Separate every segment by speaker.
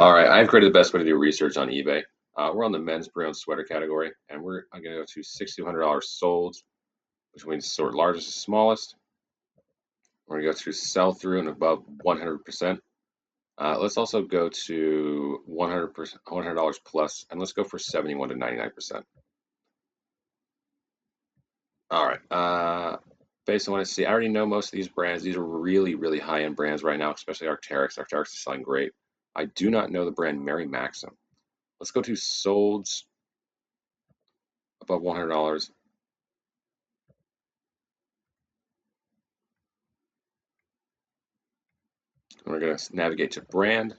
Speaker 1: All right, I've created the best way to do research on eBay. We're on the men's pre-owned sweater category, and I'm going to go to $6,200 sold, which means sort largest to smallest. We're going to go to sell through and above 100%. Let's also go to 100%, $100 plus, and let's go for 71 to 99%. All right. Based on what I see, I already know most of these brands. These are really, really high-end brands right now, especially Arc'teryx. Arc'teryx is selling great. I do not know the brand Maxim. Let's go to solds above $100. And we're going to navigate to brand.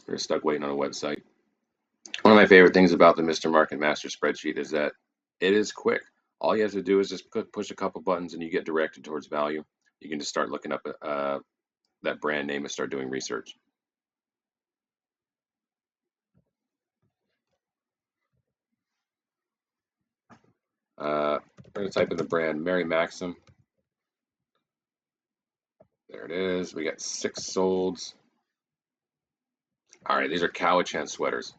Speaker 1: We're stuck waiting on a website. One of my favorite things about the MrMarketMaster spreadsheet is that it is quick. All you have to do is just push a couple buttons and you get directed towards value. You can just start looking up that brand name and start doing research. We're going to type in the brand Maxim. There it is. We got 6 solds. All right, these are Cowichan sweaters.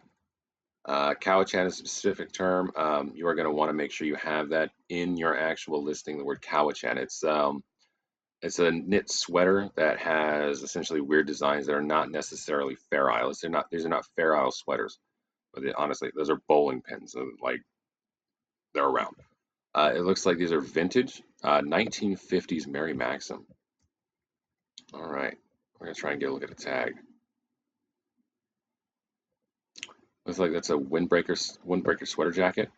Speaker 1: Cowichan is a specific term. You are going to want to make sure you have that in your actual listing, the word Cowichan. It's a knit sweater that has essentially weird designs that are not necessarily Fair Isle. These are not Fair Isle sweaters, but honestly, those are bowling pins. Like they're around. It looks like these are vintage 1950s Maxim. All right, we're gonna try and get a look at a tag. Looks like that's a windbreaker sweater jacket.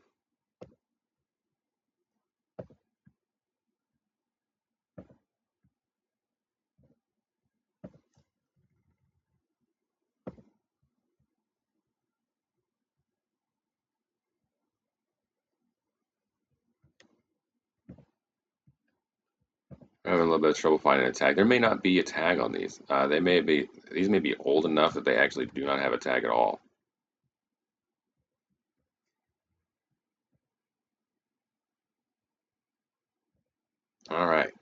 Speaker 1: I'm having a little bit of trouble finding a tag. There may not be a tag on these. These may be old enough that they actually do not have a tag at all. All right.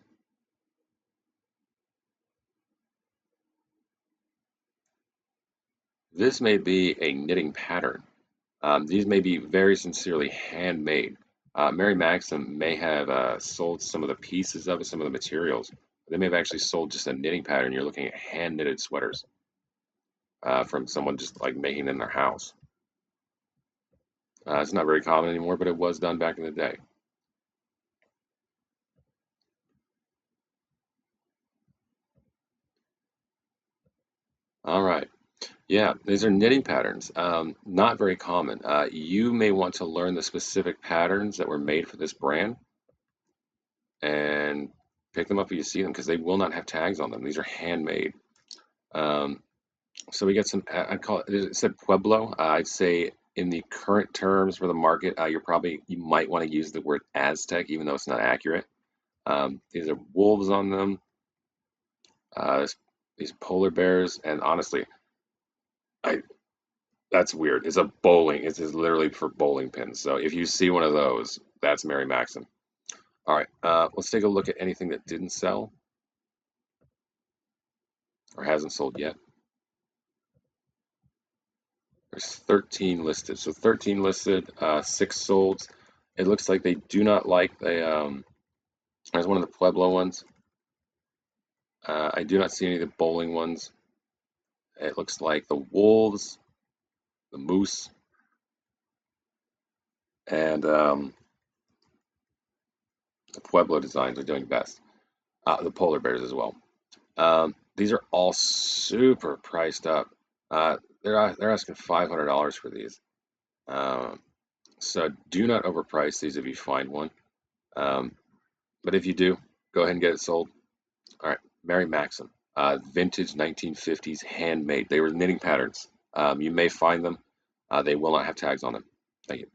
Speaker 1: This may be a knitting pattern. These may be very sincerely handmade. Maxim may have sold some of the pieces of it, some of the materials. They may have actually sold just a knitting pattern. You're looking at hand knitted sweaters from someone just like making in their house. It's not very common anymore, but it was done back in the day. All right. Yeah, these are knitting patterns. Not very common. You may want to learn the specific patterns that were made for this brand and pick them up if you see them because they will not have tags on them. These are handmade. Um, so we got some, I'd call it said Pueblo. I'd say in the current terms for the market, you might want to use the word Aztec, even though it's not accurate. These are wolves on them, uh, these polar bears, and honestly, I that's weird. It's literally for bowling pins. So if you see one of those, that's Mary Maxim. All right, let's take a look at anything that didn't sell or hasn't sold yet. There's 13 listed. So 13 listed, 6 sold. It looks like they do not like there's one of the Pueblo ones. I do not see any of the bowling ones. It looks like the wolves, the moose, and the Pueblo designs are doing best. The polar bears as well. These are all super priced up. They're asking $500 for these. So do not overprice these if you find one. But if you do, go ahead and get it sold. All right, Mary Maxim, vintage 1950s, handmade. They were knitting patterns. You may find them. They will not have tags on them. Thank you.